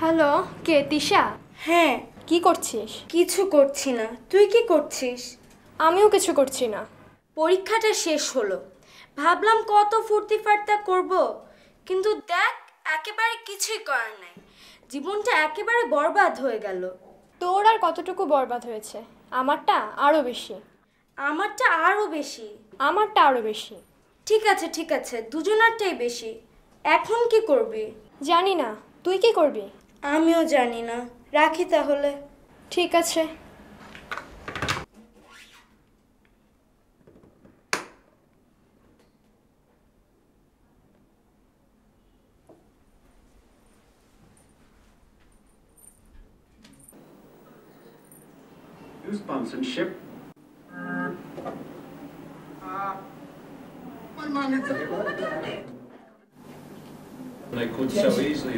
Hello, কে তিশা? হ্যাঁ। কি করছিস? কিছু করছি না, তুই কি করছিস? আমিও কিছু করছি না। পরীক্ষাটা শেষ হলো, ভাবলাম কত ফুর্তি ফার্তা করব, কিন্তু দেখ একেবারে কিছুই করার নাই। জীবনটা একেবারে বরবাদ হয়ে গেল। তোর আর কতটুকু বরবাদ হয়েছে? আমারটা আরও বেশি। আমারটা আরও বেশি। আমারটা আরও বেশি। ঠিক আছে, দুজনারটাই বেশি। এখন কি করবি? জানি না, তুই কি করবি? আমিও জানি না, রাখি তাহলে। ঠিক আছে। Sponsorship. They could so easily.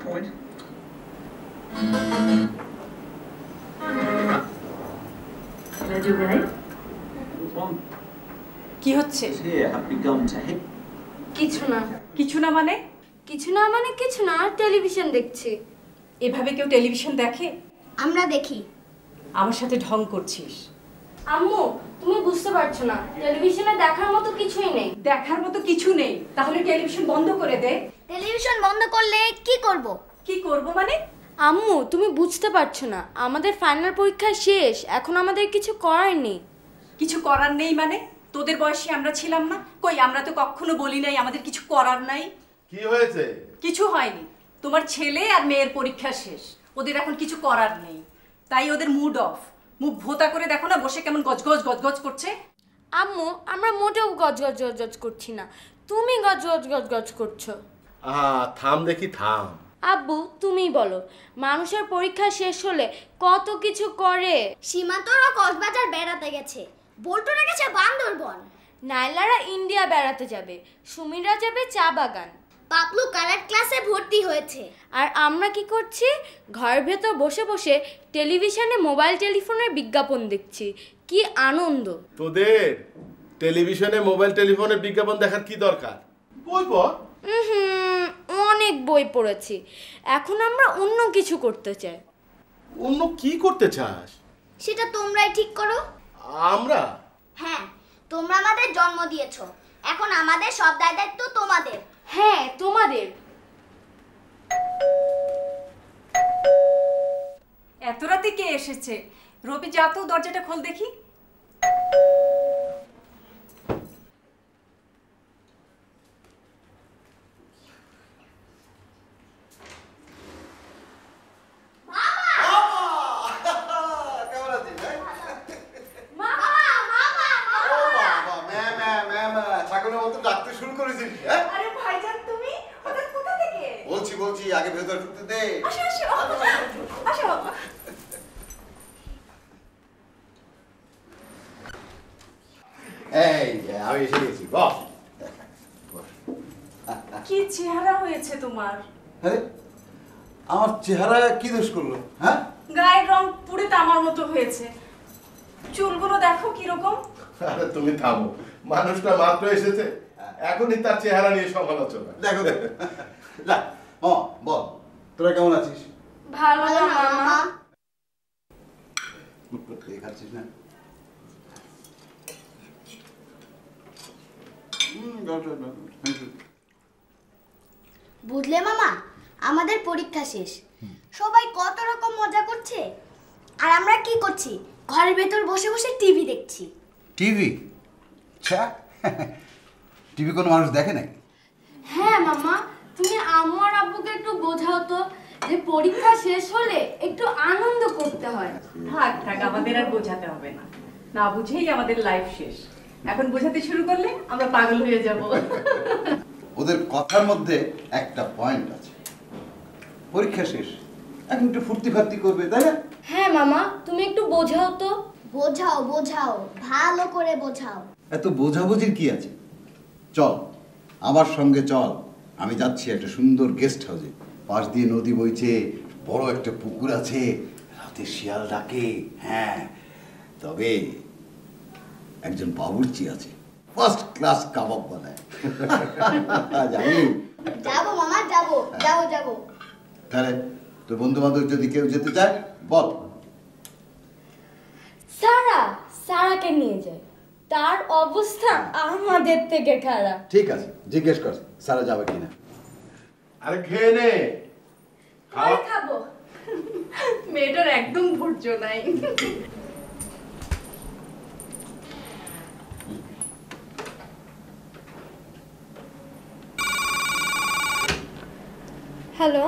Point. কি হচ্ছে? কিছু না। কিছু না মানে? কিছু না, টেলিভিশন দেখছি। এভাবে কেউ টেলিভিশন দেখে? আমরা দেখি। আমার সাথে ঢং করছিস? আম্মু, তুমি বুঝতে পারছো না, টেলিভিশনে দেখার মতো কিছুই নেই। দেখার মতো কিছু নেই? তাহলে টেলিভিশন বন্ধ করে দে। টেলিভিশন বন্ধ করলে কি করব? কি করব মানে? আম্মু, তুমি বুঝতে পারছো না, আমাদের ফাইনাল পরীক্ষা শেষ, এখন আমাদের কিছু করার নেই। কিছু করার নেই মানে? তোদের বয়সে আমরা ছিলাম না? কই, আমরা তো কখনো বলি নাই আমাদের কিছু করার নাই। কি হয়েছে? কিছু হয়নি। তোমার ছেলে আর মেয়ের পরীক্ষা শেষ, ওদের এখন কিছু করার নেই, তাই ওদের মুড অফ। মুখ ভোতা করে দেখো না, বসে কেমন গজগজ গজগজ করছে। আম্মু, আমরা মোটেও গজ করছি না, তুমি গজ করছো। থাম দেখি, থাম। আব্বু, তুমিই বলো, মানুষের পরীক্ষা শেষ হলে কত কিছু করে। সীমান্তরা কক্সবাজার বেড়াতে গেছে, বল্টুরা গেছে বান্দরবন, নাইলারা ইন্ডিয়া বেড়াতে যাবে, সুমিরা যাবে চা বাগান, পাপলু কারাট ক্লাসে ভর্তি হয়েছে। আর আমরা কি করছি? ঘরের ভেতর বসে বসে টেলিভিশনে মোবাইল টেলিফোনের বিজ্ঞাপন দেখছি। কি আনন্দ! তোদের টেলিভিশনে মোবাইল টেলিফোনের বিজ্ঞাপন দেখার কি দরকার? বই পড়। অনেক বই পড়েছি, এখন আমরা অন্য কিছু করতে চাই। অন্য কি করতে চাস? সেটা তোমরাই ঠিক করো। আমরা? হ্যাঁ, তোমরা আমাদের জন্ম দিয়েছো, এখন আমাদের সব দায়িত্ব তোমাদের। হ্যাঁ, তোমাদের। এত রাতে কে এসেছে? রবি, যা তো দরজাটা খোল দেখি। বলছি আগে ভেতর ঢুকতে দে। এই আমি এসে গেছি, বস। কি চেহারা হয়েছে তোমার? আরে আমার চেহারা কি দোষ করলো? হ্যাঁ, গায়ের রং পুরো তামার মতো হয়েছে, চুলগুলো দেখো কিরকম। আরে তুমি থামো, মানুষটা মাত্র এসেছে, এখনই তার চেহারা নিয়ে সমালোচনা। দেখো দেখো। যা বল, তোরা কেমন আছিস? ভালো না মামা। খাচ্ছিস না? বুঝলে মামা, আমাদের পরীক্ষা শেষ, সবাই কত রকম মজা করছে, আর আমরা কি করছি? ঘরের ভেতর বসে বসে টিভি দেখছি। টিভি? আচ্ছা, টিভি কোনো মানুষ দেখে নাকি? হ্যাঁ মামা, তুমি আম্মু আর আব্বুকে একটু বোঝাও তো যে পরীক্ষা শেষ হলে একটু আনন্দ করতে হয়। থাক থাক, আমাদের আর বোঝাতে হবে না, না বুঝেই আমাদের লাইফ শেষ। এখন বোঝাতে শুরু করলে আমরা পাগল হয়ে যাব। ওদের কথার মধ্যে একটা পয়েন্ট আছে, পরীক্ষা শেষ, এখন একটু ফুর্তি ফার্তি করবে, তাই না? হ্যাঁ মামা, তুমি একটু বোঝাও তো। বোঝাও, ভালো করে বোঝাও। এত বোঝাবুঝির কি আছে? চল আমার সঙ্গে চল, আমি যাচ্ছি একটা সুন্দর গেস্ট হাউসে, পাশ দিয়ে নদী বইছে, বড় একটা পুকুর আছে, রাতে শিয়াল ডাকে। হ্যাঁ, তবে একজন বাবুর্চি আছে, ফার্স্ট ক্লাস কাবাব বানায়। জানি। যাবো মামা, যাবো যাবো যাবো। তাহলে তোর বন্ধু বান্ধব যদি কেউ যেতে চায় বল। সারাকে নিয়ে যায়, তার অবস্থা আমাদের থেকে খারাপ। ঠিক আছে, জিজ্ঞেস কর সারা যাবে কিনা। আরে খেয়ে নে। পরে খাবো। মেয়েটার একদম ধৈর্য নাই। হ্যালো,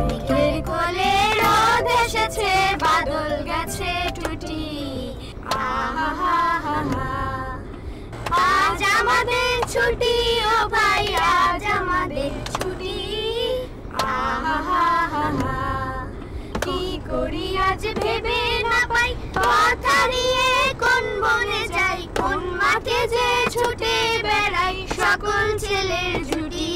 মেঘের কোলে রোদ এসেছে, বাদল গেছে টুটি। আজ আমাদের ছুটি, ও ভাই আজ আমাদের ছুটি। কি করি আজ ভেবে না পাই, পথ হারিয়ে কোন বনে যাই, কোন মাঠে যে ছুটে বেড়াই সকল ছেলের জুটি।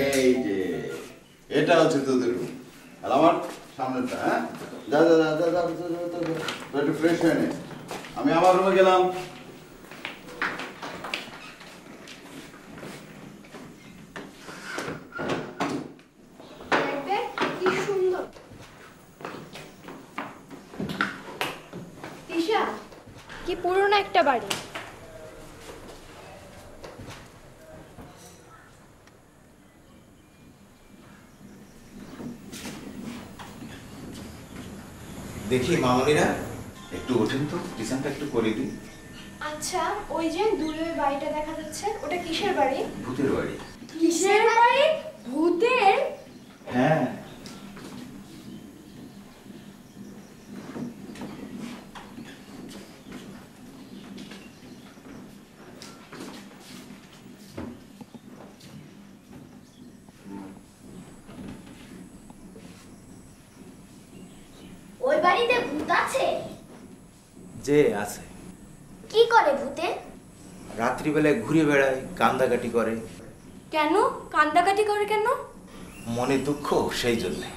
এই যে এটা হচ্ছে তোদের রুম, আর আমার সামনেটা। হ্যাঁ, যা যা যা যা যা, একটু ফ্রেশ হয়ে নে। আমি আমার রুমে গেলাম। কি সুন্দর। তিশা, কি পুরনো একটা বাড়ি। দেখি মামনিরা একটু ওঠেন তো, বিছানাটা একটু করে দিন। আচ্ছা, ওই যে দূরে ওই বাড়িটা দেখা যাচ্ছে, ওটা কিসের বাড়ি? ভূতের বাড়ি। কিসের বাড়ি? ভূতের? হ্যাঁ, ওই বাড়িতে ভূত আছে? যে আছে। কি করে ভূতে? রাত্রিবেলায় ঘুরে বেড়ায়, কান্দাকাটি করে। কেন কান্দাকাটি করে কেন? মনে দুঃখ, সেই জন্যে।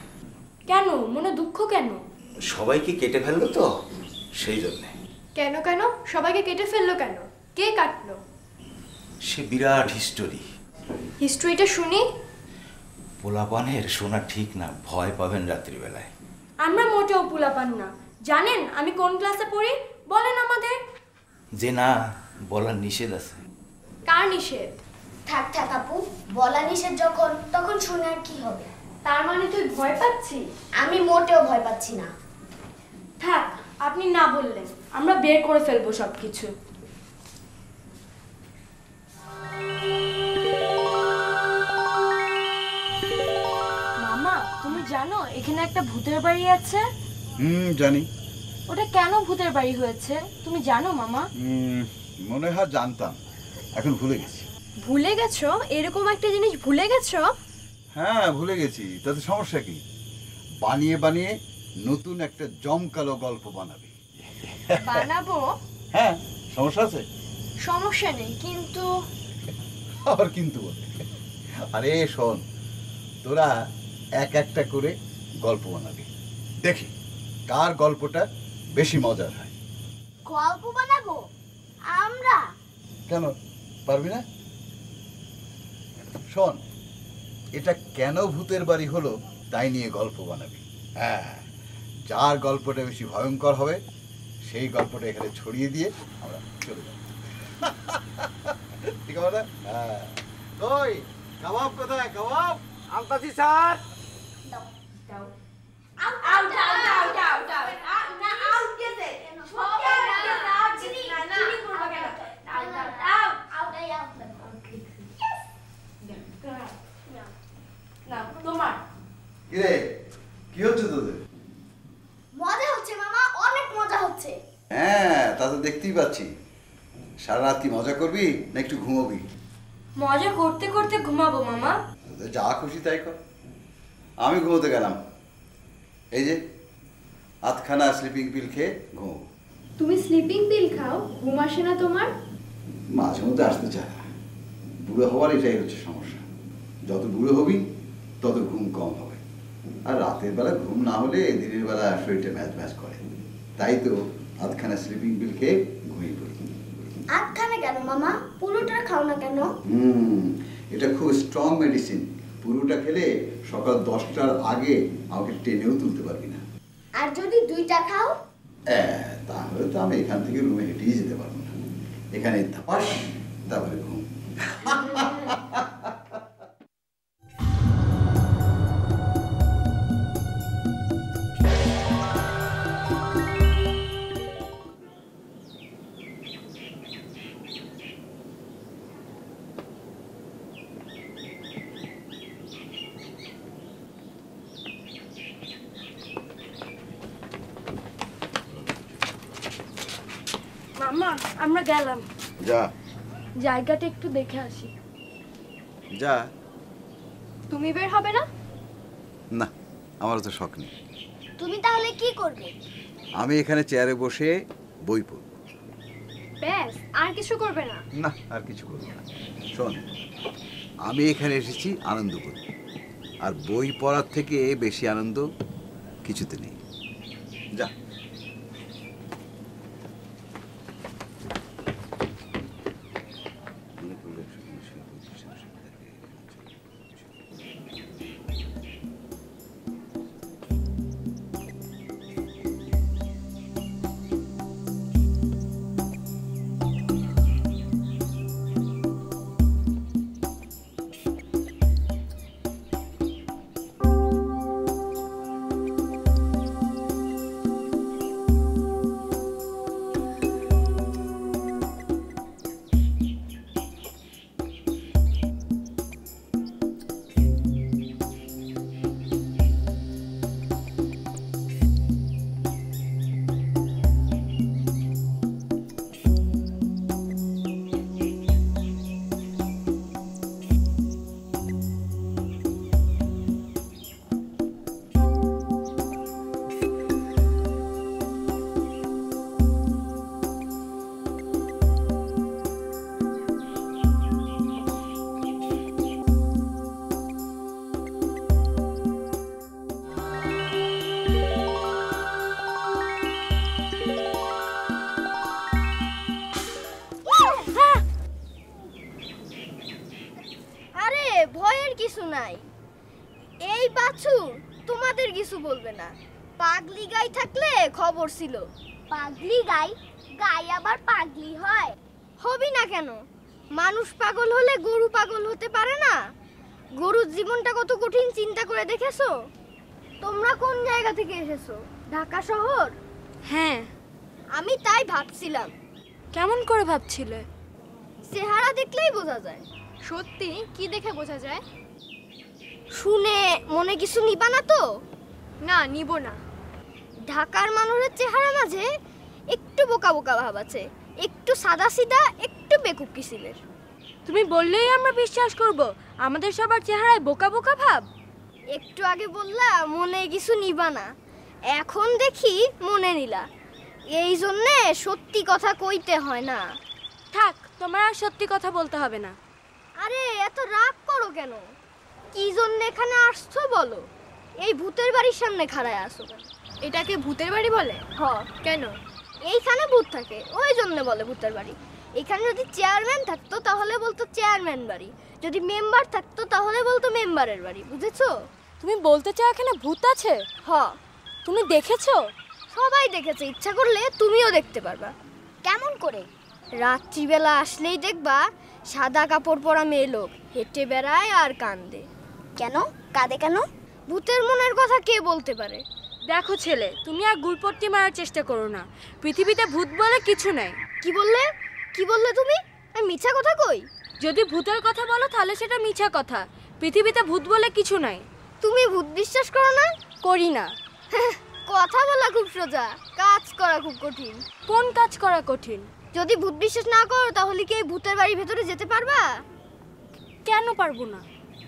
কেন মনে দুঃখ কেন? সবাইকে কেটে ফেললো তো, সেই জন্যে। কেন কেন? সবাইকে কেটে ফেললো কেন? কে কাটলো? সে বিরাট হিস্টোরি। হিস্ট্রিটা শুনি। পোলাপানের শোনা ঠিক না, ভয় পাবেন রাত্রিবেলায়। আমরা মোটেও পোলাপান না। জানেন আমি কোন ক্লাসে পড়ি? বলেন আমাদের। যে না, বলার নিষেধ আছে। কার নিষেধ? থাক থাক আপু, বলা নিষেধ যখন, তখন শুনে আর কি হবে। তার মানে তুই ভয় পাচ্ছি? আমি মোটেও ভয় পাচ্ছি না। থাক, আপনি না বললেন, আমরা বের করে ফেলবো সবকিছু। মামা, তুমি জানো এখানে একটা ভূতের বাড়ি আছে? জানি। ওটা কেন ভূতের বাড়ি হয়েছে তুমি জানো মামা? মনে হয় জানতাম, এখন ভুলে গেছি। ভুলে গেছো? এরকম একটা জিনিস ভুলে গেছো? হ্যাঁ, ভুলে গেছি, তাতে সমস্যা কি? বানিয়ে বানিয়ে নতুন একটা জমকালো গল্প বানাবি। বানাবো? হ্যাঁ, সমস্যা আছে? সমস্যা নেই, কিন্তু আবার কিন্তু বলে? আরে শোন, তোরা এক একটা করে গল্প বানাবি, দেখি কার গল্পটা বেশি মজার হয়। গল্প বানাবো আমরা? কেন পারবি না? শোন, এটা কেন ভূতের বাড়ি হলো তাই নিয়ে গল্প বানাবি। হ্যাঁ, যার গল্পটা বেশি ভয়ঙ্কর হবে সেই গল্পটা এখানে ছড়িয়ে দিয়ে আমরা চলে যাব। ঠিক আছে? হ্যাঁ। ওই কাবাব কোথায়? কাবাব আনতাছি স্যার। কিরে, কি হচ্ছে তোদের? মজা হচ্ছে মামা, অনেক মজা হচ্ছে। হ্যাঁ, তা তো দেখতেই পাচ্ছি। সারা রাত কি মজা করবি না একটু ঘুমাবি? মজা করতে করতে ঘুমাবো মামা। তোদের যা খুশি তাই কর, আমি ঘুমোতে গেলাম। এই যে আধখানা স্লিপিং পিল খেয়ে ঘুমাবো। তুমি স্লিপিং পিল খাও, ঘুম আসে না তোমার? মাঝে মধ্যে আসতে চায় না। বুড়ো হওয়ার এটাই হচ্ছে সমস্যা। যত বুড়ো হবি তত ঘুম কম হবে, আর রাতের বেলা ঘুম না হলে দিনের বেলা শরীরটা ম্যাচ ম্যাচ করে। তাই তো আধখানা স্লিপিং পিল খেয়ে ঘুমিয়ে পড়ি। আধখানা কেন মামা, পুরোটা খাও না কেন? এটা খুব স্ট্রং মেডিসিন। পুরোটা খেলে সকাল 10টার আগে আমাকে টেনেও তুলতে পারবি না। আর যদি 2টা খাও? তাহলে তো আমি এখান থেকে রুমে হেঁটেই যেতে পারবো না। এখানে ধাপাস, তারপরে ঘুম। মামা আমরা গেলাম, যা জায়গাটা একটু দেখে আসি। যা। তুমি বের হবে না? না, আমার তো শখ নেই। তুমি তাহলে কি করবে? আমি এখানে চেয়ারে বসে বই পড়ব। ব্যাস, আর কিছু করবে না? না, আর কিছু করবো না। শোন, আমি এখানে এসেছি আনন্দ করতে, আর বই পড়ার থেকে বেশি আনন্দ কিছুতে নেই। যা। তোমাদের কিছু বলবে না। পাগলি গাই থাকলে খবর ছিল। পাগলি গাই? গাই আবার পাগলি হয়? হবি না কেন? মানুষ পাগল হলে গরু পাগল হতে পারে না? গরুর জীবনটা কত কঠিন চিন্তা করে দেখেছো? তোমরা কোন জায়গা থেকে এসেছো? ঢাকা শহর? হ্যাঁ। আমি তাই ভাবছিলাম। কেমন করে ভাবছিলে? চেহারা দেখলেই বোঝা যায়। সত্যি? কি দেখে বোঝা যায়? শুনে মনে কিছু নিবা না তো? না, নিব না। ঢাকার মানুষের চেহারা মাঝে একটু বোকা বোকা ভাব আছে, একটু সাদা সিধা, একটু বেকুব কিসিমের। তুমি বললেই আমরা বিশ্বাস করব আমাদের সবার চেহারায় বোকা বোকা ভাব? একটু আগে বললা মনে কিছু নিবা না, এখন দেখি মনে নিলা। এই জন্যে সত্যি কথা কইতে হয় না। থাক, তোমার আর সত্যি কথা বলতে হবে না। আরে এত রাগ করো কেন? কি জন্য এখানে আসছো বলো? এই ভূতের বাড়ির সামনে খাড়ায় আসো কেন? এটাকে ভূতের বাড়ি বলে? হ। কেন? এইখানে ভূত থাকে, ওই জন্য বলে ভূতের বাড়ি। এখানে যদি চেয়ারম্যান থাকতো তাহলে বলতো চেয়ারম্যান বাড়ি, যদি মেম্বার থাকতো তাহলে বলতো মেম্বারের বাড়ি, বুঝেছো? তুমি বলতে চাও এখানে ভূত আছে? হ, তুমি দেখেছো? সবাই দেখেছে, ইচ্ছা করলে তুমিও দেখতে পারবা। কেমন করে? রাত্রিবেলা আসলেই দেখবা সাদা কাপড় পরা মেয়ে লোক হেঁটে বেড়ায় আর কান্দে। কেন কাঁদে কেন? ভূতের মনের কথা কে বলতে পারে? দেখো ছেলে, তুমি আর গুলপট্টি মারার চেষ্টা করো না। পৃথিবীতে ভূত বলে কিছু নাই। কি বললে? কি বললে তুমি? আমি মিথ্যা কথা কই? যদি ভূতের কথা বলো তাহলে সেটা মিছা কথা। পৃথিবীতে ভূত বলে কিছু নাই। তুমি ভূত বিশ্বাস করো না? করি না। কথা বলা খুব সোজা, কাজ করা খুব কঠিন। কোন কাজ করা কঠিন? যদি ভূত বিশ্বাস না করো তাহলে কি এই ভূতের বাড়ির ভেতরে যেতে পারবা? কেন পারবো না?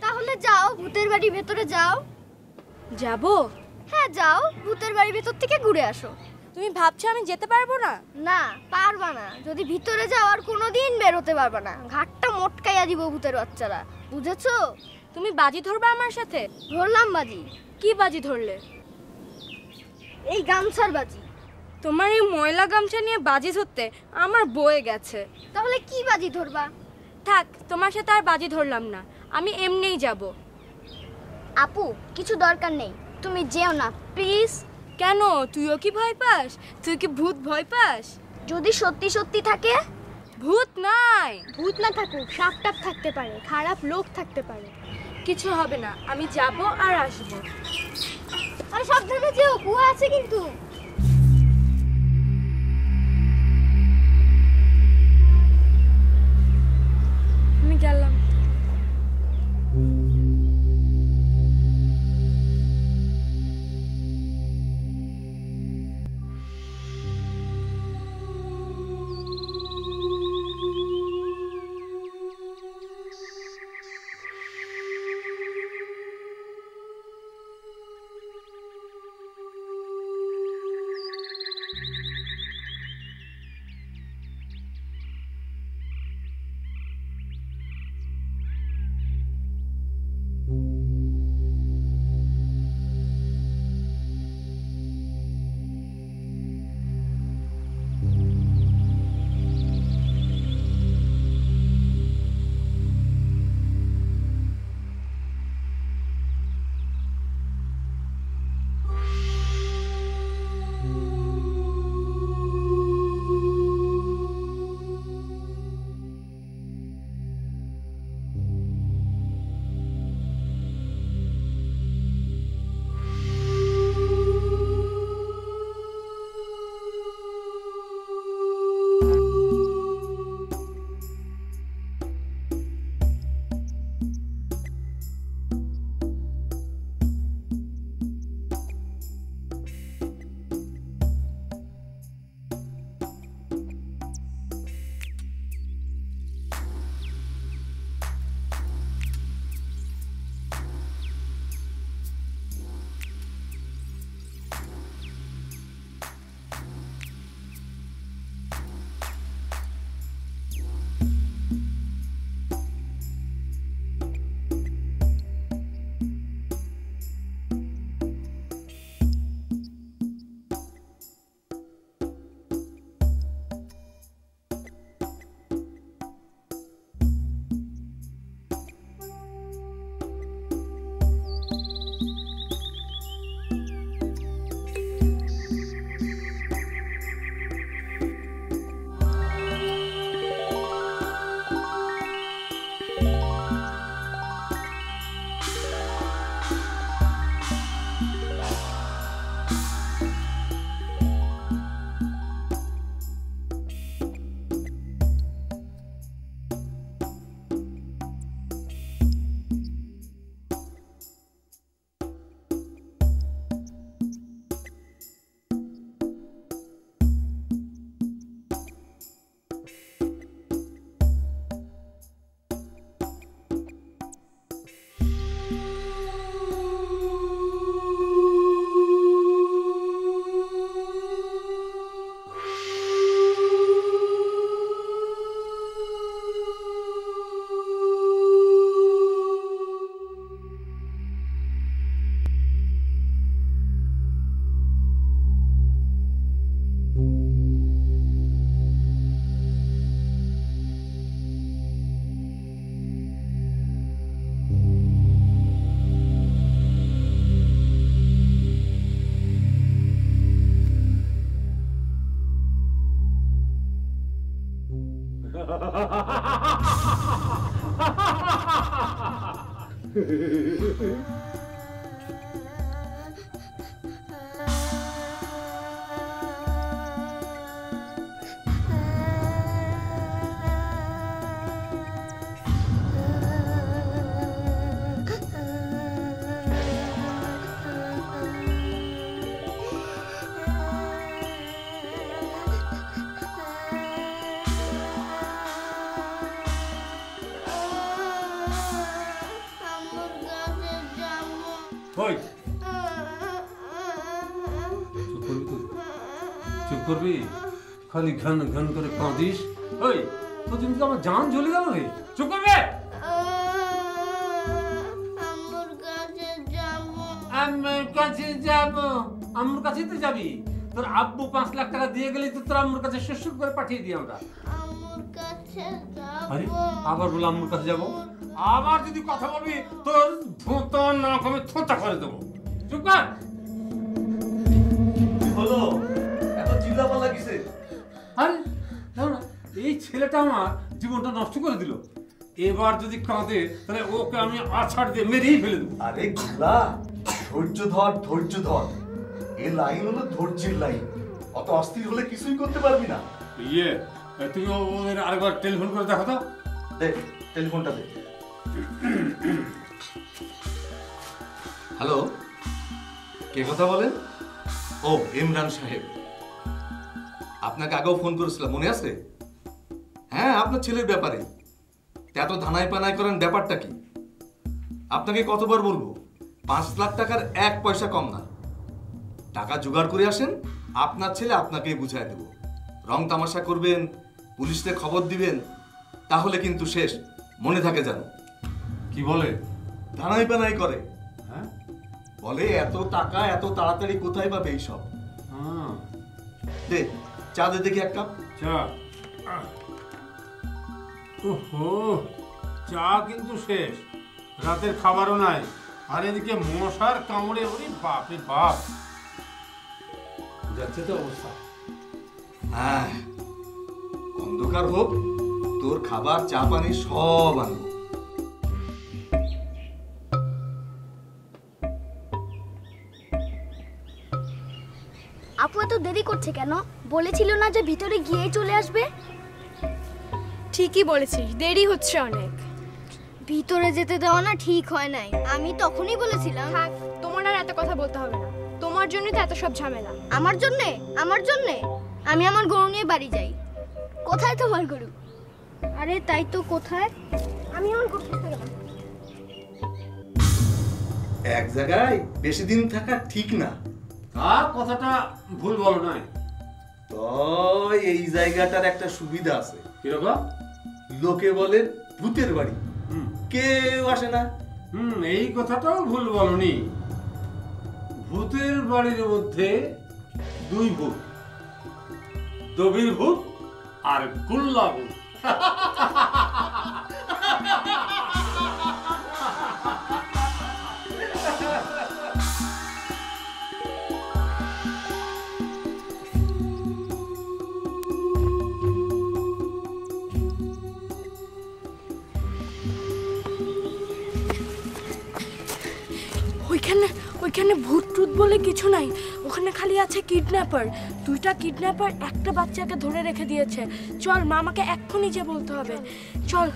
তাহলে যাও, ভূতের বাড়ির ভেতরে যাও। যাবো? হ্যাঁ যাও, ভূতের বাড়ির ভেতর থেকে ঘুরে আসো। তুমি ভাবছো আমি যেতে পারবো না? না, পারবা না। যদি ভিতরে যাও আর কোনোদিন বের হতে পারবা না। ঘাটটা মোটকাইয়া দিব ভূতের বাচ্চারা, বুঝেছো? তুমি বাজি ধরবে আমার সাথে? ধরলাম বাজি। কি বাজি ধরলে? এই গামছার বাজি। তোমার এই ময়লা গামছা নিয়ে বাজি ধরতে আমার বয়ে গেছে। তাহলে কি বাজি ধরবা? থাক, তোমার সাথে আর বাজি ধরলাম না, আমি এমনিই যাব। আপু, কিছু দরকার নেই, তুমি যেও না প্লিজ। কেন, তুইও কি ভয় পাস? তুই কি ভূত ভয় পাস? যদি সত্যি সত্যি থাকে? ভূত নাই। ভূত না থাকুক, সাপ টাপ থাকতে পারে, খারাপ লোক থাকতে পারে। কিছু হবে না, আমি যাব আর আসবো। আর সাবধানে যেও, কুয়া আছে কিন্তু। আমি গেলাম। ওই চুপ করবি খালি ঘন ঘন করে কাঁদিস। ওই তো তুমি তো আমার জান জ্বলে গেল রে। চুপ করবে। আম্মুর কাছে যাব। আম্মুর কাছেই তো যাবি। তোর আব্বু 5 লাখ টাকা দিয়ে গেলি তো তোর আম্মুর কাছে শ্বশুর করে পাঠিয়ে দিই আমরা। আরে আবার বলে আম্মুর কাছে যাব। আবার যদি কথা বলবি তোর ধোঁতা না কমে থোঁতা করে দেবো। চুপ কর। হলো এত চিল্লাপাল্লা কিসে? আরে না, এই ছেলেটা আমার জীবনটা নষ্ট করে দিল। এবার যদি কাঁদে তাহলে ওকে আমি আছাড় দিয়ে মেরেই ফেলে দেবো। আরে গুলা ধৈর্য ধর। এই লাইন হলো ধৈর্যের লাইন। অত অস্থির হলে কিছুই করতে পারবি না। তুমি ওদের আরেকবার টেলিফোন করে দেখো তো। দে টেলিফোনটা দে। হ্যালো, কে কথা বলেন? ও ইমরান সাহেব, আপনাকে আগেও ফোন করেছিলাম, মনে আছে? হ্যাঁ, আপনার ছেলের ব্যাপারে। এত ধানাই পানাই করেন, ব্যাপারটা কি? আপনাকে কতবার বলবো, 5 লাখ টাকার 1 পয়সা কম না। টাকা জোগাড় করে আসেন, আপনার ছেলে আপনাকেই বুঝাই দেব। রং তামাশা করবেন, পুলিশকে খবর দিবেন, তাহলে কিন্তু শেষ। মনে থাকে জানো। কি বলে? ধানাই পানাই করে। হ্যাঁ, বলে এত টাকা এত তাড়াতাড়ি কোথায় পাবে এইসব। দে চা দে দেখি 1 কাপ চা। ওহো, চা কিন্তু শেষ, রাতের খাবারও নাই। আর এদিকে মশার কামড়ে, ওরে বাপ রে বাপ, যাচ্ছে তো অবস্থা। হ্যাঁ, অন্ধকার হোক, তোর খাবার চা পানি সব আনবো। আপু এত দেরি করছে কেন? বলেছিল না যে ভিতরে গিয়েই চলে আসবে? ঠিকই বলেছিস, দেরি হচ্ছে অনেক। ভিতরে যেতে দেওয়া না ঠিক হয় নাই। আমি তখনই বলেছিলাম। থাক, তোমার আর এত কথা বলতে হবে না। তোমার জন্যই তো এত সব ঝামেলা। আমার জন্যে? আমি আমার গরু নিয়ে বাড়ি যাই। কোথায় তোমার গরু? আরে তাই তো, কোথায়? আমি আমার গরু খুঁজতে গেলাম। এক জায়গায় বেশি দিন থাকা ঠিক না। কথাটা ভুল বলো নাই। তো এই জায়গাটার একটা সুবিধা আছে। কিরকম? লোকে বলে ভূতের বাড়ি, কেউ আসে না। এই কথাটাও ভুল বলনি। ভূতের বাড়ির মধ্যে 2 ভূত, দবির ভূত আর গুল্লা ভূত। ওইখানে ভূত টুত বলে কিছু নাই। ওখানে খালি আছে কিডন্যাপার। 2টা কিডন্যাপার একটা বাচ্চাকে ধরে রেখে দিয়েছে। চল, মামাকে এক্ষুনি যে বলতে হবে। চল।